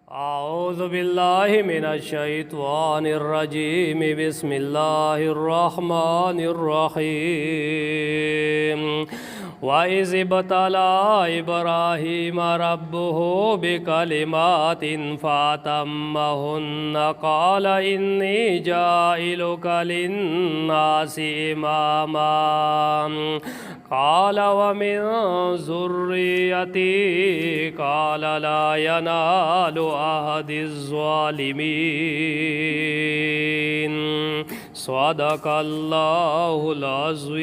अऊज़ु बिल्लाहि मिनश्शैत्वानिर्रजीम बिस्मिल्लाहिर्रहमानिर्रहीम वइज़ इब्तला इब्राहीम रब्बुहु बिकलिमातिन फ़अतम्महुन्ना क़ाल इन्नी जाइलुका लिन्नासि इमामा क़ाल वमिन ज़ुर्रिय्यती क़ाल ला यनालु अहदिज़्ज़ालिमीन सदक़ल्लाहुल अज़ीम।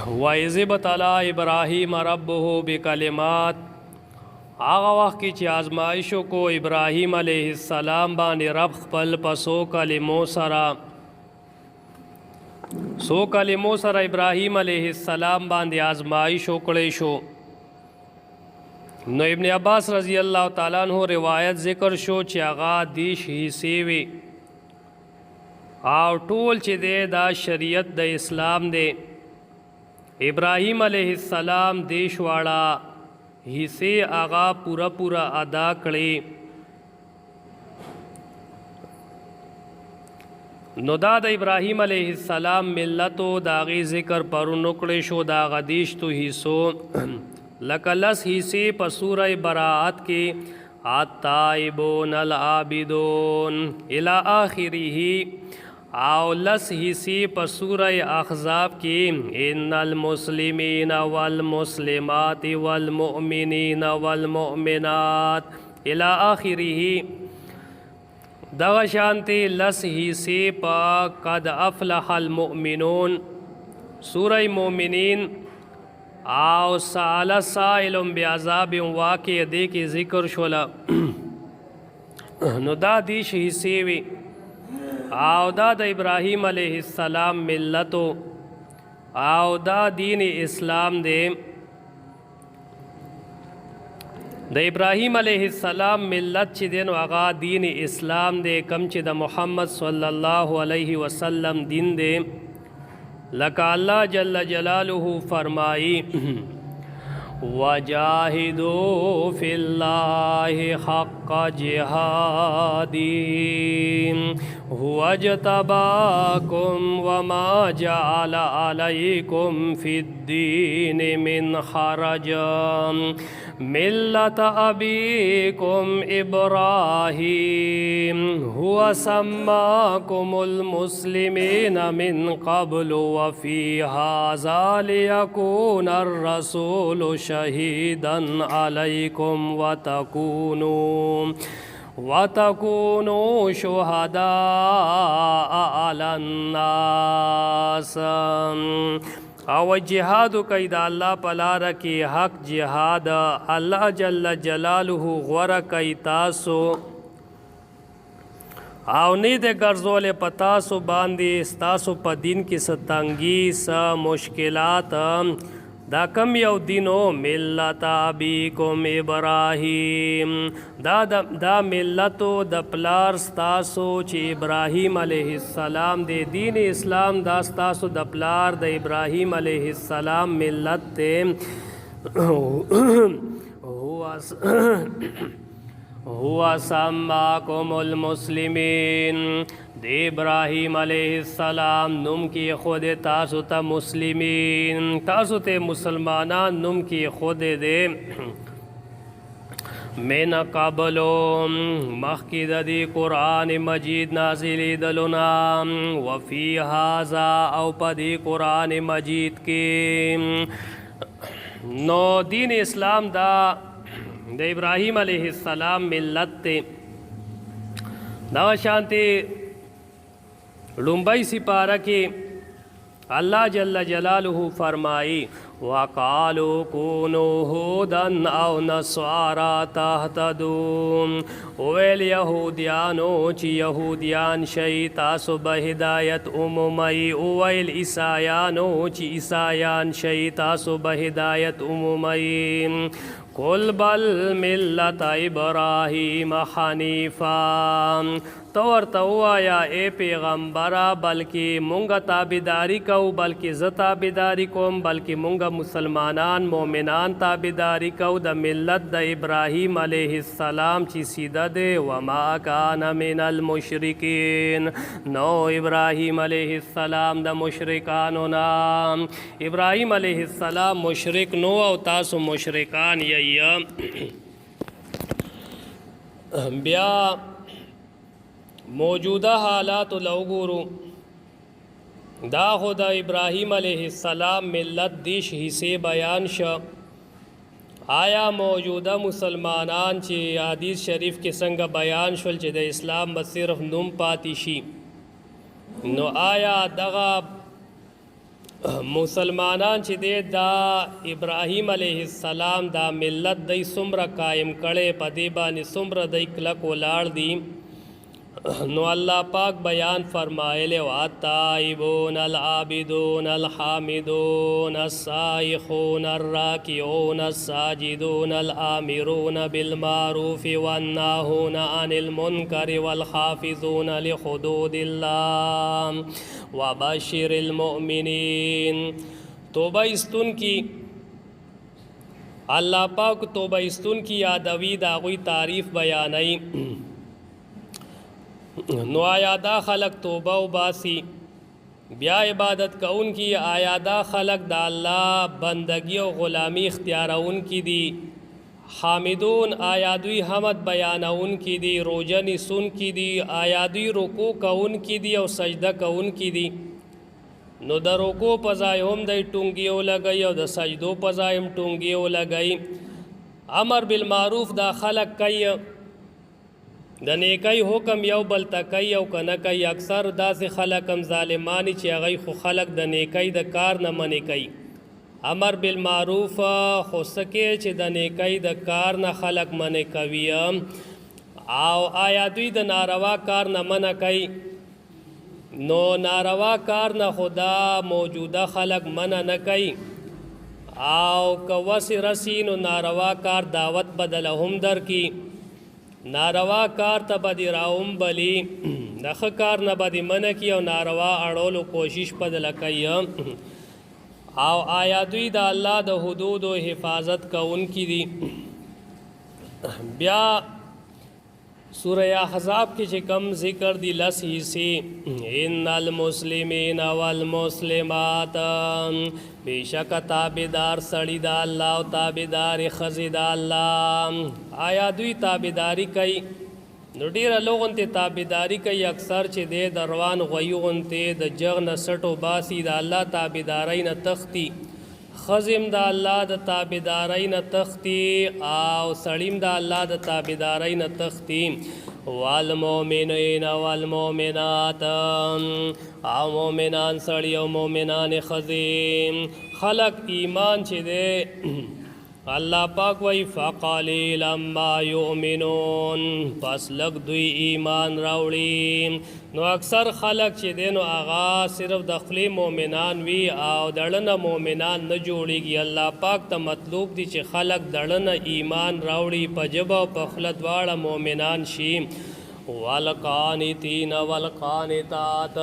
वइज़ इब्तला इब्राहीम रब्बुहु बिकलिमात, आगा वक्त की ची आज़माइशों को इब्राहीम अलैहिस्सलाम बानी रब खपल पसो कलिमो सरा इब्राहीम अलैहिस्सलाम बांदे आज़माइश उकड़े शो। नो इब्न अब्बास रज़ी अल्लाह ताला अन्हु रिवायत ज़िक्र शो ची आगा दीश ही सेवे आव टोल ची दे दा शरीयत दा इस्लाम दे। इब्राहीम अलैहिस्सलाम देश वाड़ा हिस्से आगा पूरा पूरा अदा करे। नुदा द इब्राहीम अलैहिस्सलाम मिल्लतो दागी ज़िक्र पर नुकड़े शो दागा दीश तो हिस्सो लकलस हिस्से पसूर बरात के आताइबोन अल आबिदोन इला आखिरिही आओ लस हिस्से पसूर अहज़ाब के इन्नल मुस्लिमीन वल मुस्लिमात वल मुमिनीन वल मुमिनात इला आखिरिही। दगा शांति लस हिस्से पा कद अफ़लहल मुमिनून सूरह मोमिनीन आओ साला साइलुम बिअज़ाबिन वाक़िअ दे के ज़िक्र शोला। नुदा दीश हिस्से वे आओ दा इब्राहीम अलैहिस्सलाम मिल्लतो आओ दा दीन इस्लाम दे। द इब्राहीम अलैहिस्सलाम मिल्लत ची दिन आगा दीन इस्लाम दे कम ची द मुहम्मद सल्लल्लाहु अलैहि वसल्लम दिन दे। लका अल्लाह जल्ल जलालुहु फरमाई वजाहिदू फिल्लाहि हक़्क़ जिहादी हुवज्तबाकुम वमा जअल अलैकुम फिद्दीन मिन हरज मिल्लत अबीकुम इब्राहीम हुवा सम्माकुमुल मुस्लिमीन मिन क़ब्लु व फ़ी हाज़ा लियकूनर रसूलु शहीदन अलैकुम व तकूनू शुहदा अलन्नास। आव जिहाद कईद अल्लाह पला रखी हक जिहाद अल्लाह जल्ल जलालुहु ग़ुर कई तासो आवनी दे गर्जोले पतासो बांदी स्तासो प दिन की सतंगी स मुश्किलात दा कम यौ दिनो मिल्लत अबीकुम इब्राहीम दा मिल्लतो द प्लार स्तासो ची इब्राहीम अलैहिस्सलाम दे दीन इस्लाम दा स्तासो द प्लार द इब्राहीम अलैहिस्सलाम मिल्लत ते हुआ सम्माकुमुल मुस्लिमीन दे इब्राहीम अलैहिस्सलाम नुम की खुद तासु त मुस्लिमीन तासु ते मुसलमाना नुम की खुद दे मिन क़ब्लो मखिद दी कुरान मजीद नाज़िली दलुना व फ़ी हाज़ा औ पदी कुरान मजीद के नो दीन इस्लाम दा द इब्राहीम अलैहिस्सलाम मिल्लत ते दा शांति लुम्बई सिपारा के अल्लाह जल्ल जलालुहु फरमाई वक़ालू कूनू हुदन औ नस्वारा तहतदू ओवेल यहूदियानो ची यहूदियान शई तासु बहिदायत उमुमई ओवेल ईसायानो ची ईसायान शई तासु बहिदायत उमुमई कुल बल मिल्लत इब्राहीम हनीफा تو ورته ووایه ای پیغمبره بلکې مونږه تابعداري کوو بلکې زه تابعداري کوم بلکې مونږه مسلمانان مؤمنان تابعداري کوو د ملت د ابراهیم علیه السلام چې سیده دی وما کان من المشرکین نو ابراهیم علیه السلام د مشرکانو نه ابراهیم علیه السلام مشرک نو او تاسو مشرکان یی بیا موجوده حالات لوګورو دا خو د ابراهیم علیه السلام ملت دیش حصے بیان شو آیا موجوده مسلمانان چې حدیث شریف کې څنګه بیان شول چې د اسلام به صرف نوم پاتې شي نو آیا دغه مسلمانان چې دی دا ابراهیم علیه السلام دا ملت دی څومره قائم کړي په دې باندې څومره دی کلک ولاړ دي نو اللہ پاک بیان فرمائے والتائبون العابدون الحامدون السائحون الراکعون الساجدون الآمرون بالمعروف والناهون عن المنکر والحافظون لحدود اللہ وبشر المؤمنین توبہ استن کی اللہ پاک توبہ استن کی یادوی داغوی تعریف بیانائی نو آیا دا خلق توبہ و باسی بیا عبادت کا ان کی آیا دا خلق دا اللہ بندگی و غلامی اختیار ان کی دی حامدون آیا دوی حمد بیان ان کی دی روجن سن کی دی آیا دوی رکوع کا ان کی دی او سجدہ کا ان کی دی نو دا رکوع پزای هم دی ٹونگیو لگئی او دا سجدو پزای هم ٹونگیو لگئی امر بالمعروف دا خلق کئی د نیکی حکم یو بل تکي او کنه کوي اکثر داسې خلک هم ظالمانی چې هغه خو خلک د نیکی د کار نه منې کوي امر بالمعروف خو سکه چې د نیکی د کار نه خلک منې کوي او آیا دوی د ناروا کار نه منع کوي نو ناروا کار نه خدا موجوده خلک منع نه کوي او که وسی رسی نو ناروا کار دعوت بدل هم در کی ناروا کار ته بدی راوم بلی د ښه کار نه بدی منع کی او ناروا اړولو کوشش بدل کوي او آیا دوی د الله د حدود او حفاظت کوونکي دي بیا سورہ احزاب کې چې کم ذکر دی لس حصے ان المسلمین والمسلمات بیشک تابعدار سړی د الله او تابعدار ښځې د الله آیا دوی تابعداري کوي نو ډیره لوغون ته تابعداري کوي اکثر چې د دروان غویغون ته د جغ نه سټو باسي د الله تابعداري نه تختی خزم د الله د تابعداري نه تختی او سړیم د الله د تابعداري نه تختی والمؤمنین والمؤمنات او مؤمنان سړی او مؤمنان خزم خلق ایمان چې ده الله پاک وی فقلیلا ما یؤمنون پس لگ دوی ایمان راوړي نو اکثر خلق چې دینو آغا صرف د خلی مؤمنان وی او دړنه مؤمنان نه جوړیږي الله پاک ته مطلوب دي چې خلق دړنه ایمان راوړي په جبه او په خله دواړه مؤمنان شي والقانتین والقانتات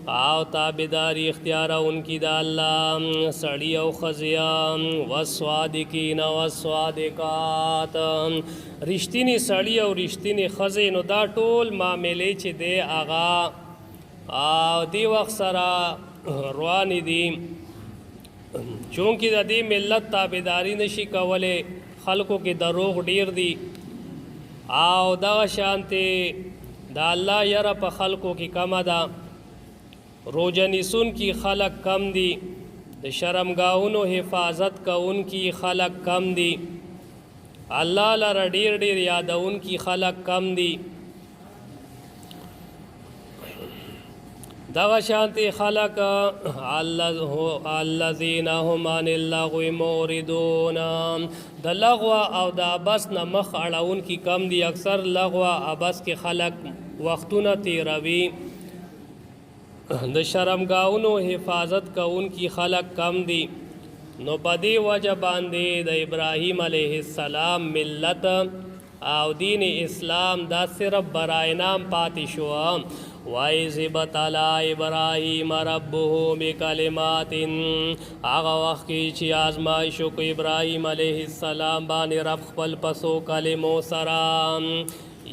او تابعداری اختیار ان کی دا اللہ سڑی او خزیان والصادقین والصادقات رشتینی سڑی او رشتینی خزی نو دا ټول معاملې چې دی آغا او دی وقت سره روانی دی چونکہ دا دی ملت تابعداری نشی کولے خلقوں کے دروغ ډیر دی او دا شانتی دا الله یره په خلقو کې کم ده روزنیسون کی خلق کم دی د شرمګاونو حفاظت کون کی خلق کم دی الله لره ډیر ډیر یادون کی خلق کم دی دا شانتی خلق الذین هم عن اللغو موردون د لغو او د ابس نه مخ اړون کی کم دی اکثر لغو ابس کې خلق وختونه تیروي د شرمګاونو حفاظت کون کی خلق کم دی نو بدی وجه باندې د ابراهیم علیه السلام ملت او دین اسلام دا صرف برای نام پاتې شو. وَإِذِ ابْتَلَىٰ إِبْرَاهِيمَ رَبُّهُ بِكَلِمَاتٍ هغه وخت کې چې آزمایش وکړ ابراهیم علیه السلام باندې رب خپل پسو کلمو سره.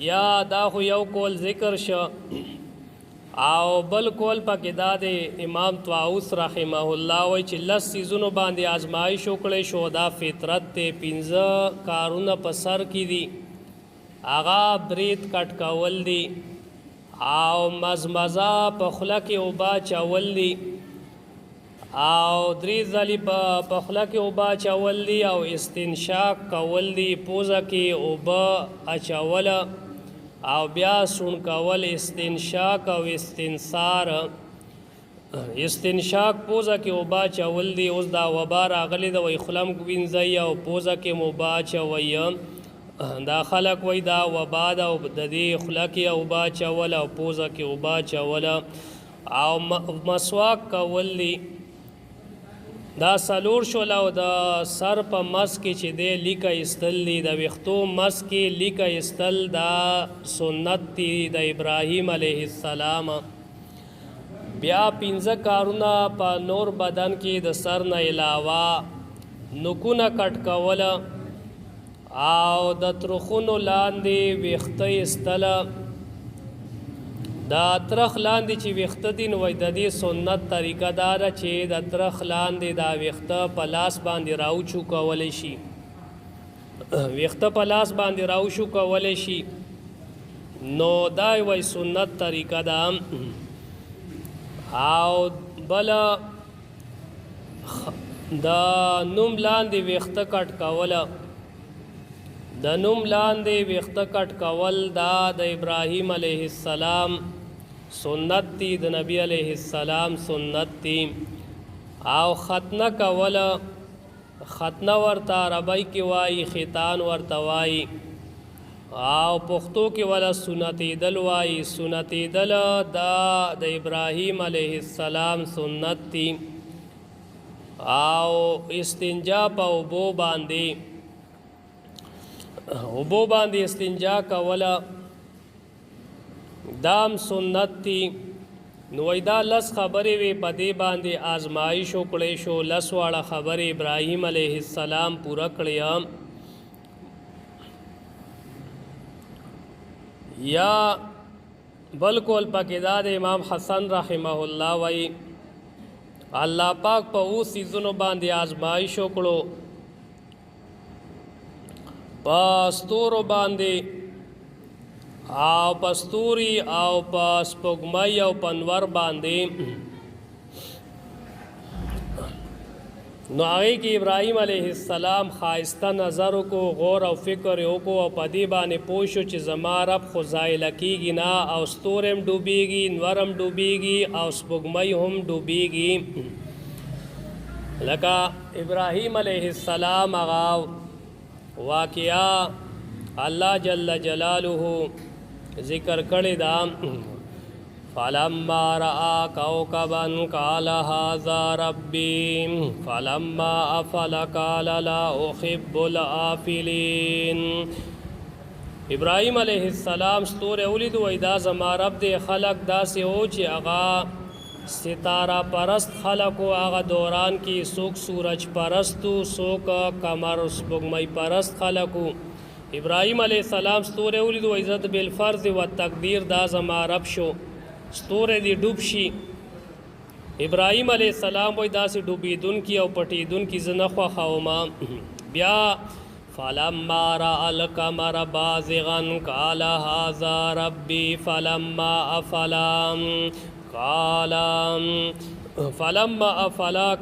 یا دا خو یو کول ذکر شو او بل کول پکې دا د امام طاووس رحمه الله وایي چې لس سیزونو باندې آزمایش وکړی شو. دا فطرت ته 15 کارونه په سر کې دي. هغه برید کټ کول دي او مزمزه په خوله کې اوبه اچول دي او 3 ځلې په خوله کې اوبه اچول دي او استنشاق کول دي، پوزه کې اوبه اچول او بیا سون کول، استنشاق او استنثار. استنشاق پوزه کې اوبه اچول دي. اوس دا وبا راغلی د وی خلم وینځي او پوزه کې اوبه اچوي. دا خلق وای دا وبا دا د دې خوله کې اوبه اچول او پوزه کې اوبه اچول او مسواک کول دي. دا سلور شول او د سر په مس کې چې دی لیکه ایستل دي، د ویښتو مس کې لیکه ایستل دا سنت دي د ابراهیم علیه السلام. بیا 15 کارونه په نور بدن کې د سر نه علاوه نکونه کټ کول او د ترخونو لاندې ویښته ایستل. دا ترخ لاندې چې ویښته دي نو د دې سنت طریقه دا ده چې د ترخ لاندې دا ویښته په لاس باندې راوچو کولی شي. ویښته په لاس باندې راوچو کولی شي نو دا وای سنت طریقه ده. او بل د نوم لاندې ویښته کټ کول، د نوم لاندې ویښته کټ کول دا د ابراهیم علیه السلام سنت دی، د نبی علیه السلام سنت دی. او ختنه کول، ختنه ورته عربی کې وایي، ختان ورته وایي او پښتو کې ولا سنتیدل وایي. سنتیدل دا د ابراهیم علیه السلام سنت دی. او استنجا په اوبو باندې استنجا کوله دام سنت دی. نو دا لس خبرې وي په دې باندې آزمایش وکړی شو. لس واړه خبرې ابراهیم علیه السلام پوره کړی. یا بلکل پکې دا د امام حسن رحمه الله وایي الله پاک په اوس سیزونو باندې آزمایش وکړو، پستورو باندې او پستوري او پسپوږمۍ او پنور باندې. نو هغه کې ابراهیم علیه السلام خایسته نظر کو، غور او فکر وکړو او په دې باندې پوه شو چې زما رب خو ضایع کېږي نه، او ستوري هم ډوبېږي، نور هم ډوبېږي او سپوږمۍ هم ډوبېږي. لکه ابراهیم علیه السلام هغه واقعا الله جل جلاله ذکر کړی دا. فلما رأى كوكبا قال هذا ربي فلما أفل قال لا أحب الآفلين. ابراهیم علیه السلام ستوره ولید و دا زما رب دې. خلق داسې و چې هغه ستاره پرست خلق و، هغه دوران کې څوک سورج پرستو، څوک قمر سپوږمۍ پرست خلق و. ابراهیم علیه السلام ستوره ولید و عزت بالفرض و تقدیر دا زما رب شو، ستوره دی ډوب شي. ابراهیم علیه السلام وای داسې ډوبېدون کی او پټېدون کی زه نه خوښوم. بیا فلما رأى القمر بازغا قال هذا ربي فلما أفل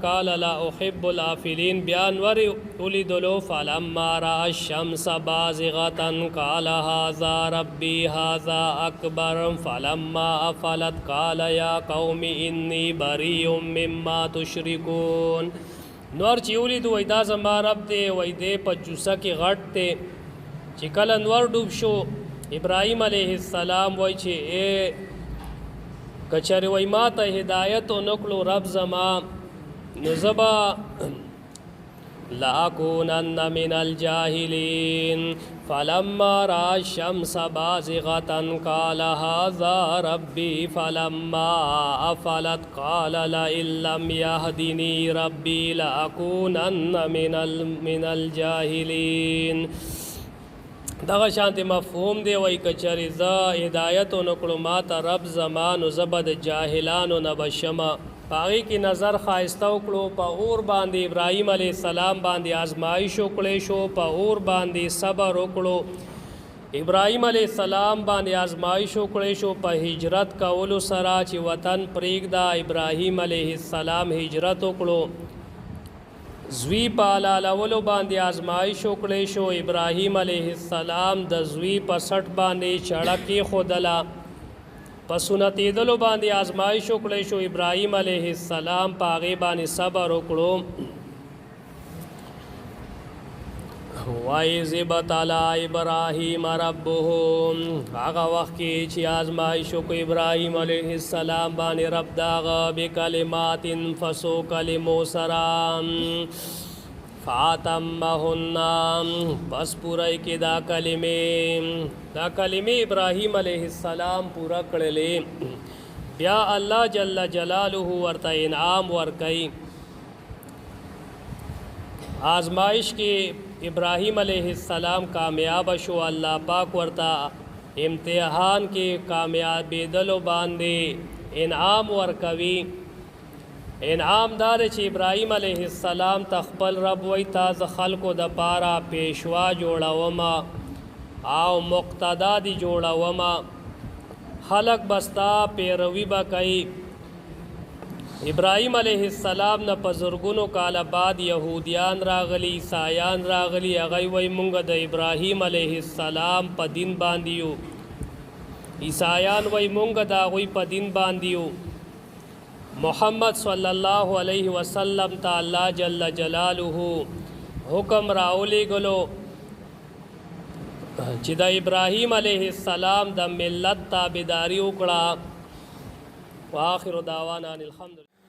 قال لا أحب الآفلين. بیا انور ولیدلو فلما رأى الشمس بازغة قال هذا ربي هذا أكبر فلما أفلت قال يا قوم إني بريء مما تشركون. نور چې ولیدو وای دا زما رب دی، وای دی په جوسه کې غټ دی. چې کله نور ډوب شو ابراهیم علیه السلام وای چې اے کچری وای ما ته هدایت او نکلو رب زما، نو زبا लअकूनन्न मिनल जाहिलीन फलम्मा रअ शम्स बाज़िग़तन क़ाल हाज़ा रब्बी फलम्मा अफ़लत क़ाल लइल्लम यहदिनी रब्बी लअकूनन्न मिनल जाहिलीन। दगा शांति मफहूम दे वही कचरी ज़ हिदायत नकड़ो माता रब ज़मान ज़बद जाहिलान नबशमा पागी की नज़र ख़ाइस्ता उकड़ो पऊर बांदी इब्राहीम अलैहिस्सलाम बांदी आजमाइश उकड़े शो पऊर बांदी सबर उकड़ो इब्राहीम अलैहिस्सलाम बांदी आजमाइश उकड़े शो प हिजरत कौलु सरा ची वतन प्रीगदा इब्राहीम अलैहिस्सलाम हिजरत उकड़ो ज़वी पाला लवलो बांदी आजमाइश उकड़े शो इब्राहीम अलैहिस्सलाम द ज़वी पसठ बांदी चढ़की खुदला पसुनती दलो बांदी आजमाइश उकड़े शो इब्राहीम अलैहिस्सलाम पागे बानी सबर उकड़ो वाइज़ बतला इब्राहीम रब्बुहु आगा वक्त की ची आजमाइश को इब्राहीम अलैहिस्सलाम बानी रब दागा बिकलिमातिन फसो कलिमो सराम फ़ातम्महुन्ना बस पूरा के दा कलिमे इब्राहीम अलैहिस्सलाम पूरा कड़ले या अल्लाह जल्ल जलालुहु वर्ता इनाम वर्कई आजमाइश के इब्राहीम अलैहिस्सलाम कामयाब शो अल्लाह पाक वर्ता इम्तिहान के कामयाबी दलो बांदे इनाम वर्कवी इनाम दार ची इब्राहीम अलैहिस्सलाम तखपल रब वही ताज़ खल्को द पारा पेशवा जोड़ा वमा आओ मुक्तदा दी जोड़ा वमा खलक बस्ता पैरवी बकई इब्राहीम अलैहिस्सलाम न पजुर्गुनो काल बाद यहूदियान रागली ईसायान रागली अगई वही मुंग द इब्राहीम अलैहिस्सलाम प दिन बांधियो ईसायान वही मुंग दा वही प दिन बांधियो मोहम्मद सल्लल्लाहु अलैहि वसल्लम ता अल्लाह जल्ल जलालुहु हुक्म राउली गलो चिदा इब्राहीम अलैहिस्सलाम द मिल्लत ताबिदारी उकड़ा व आखिर दावाना अनिल हम्दुलिल्लाह।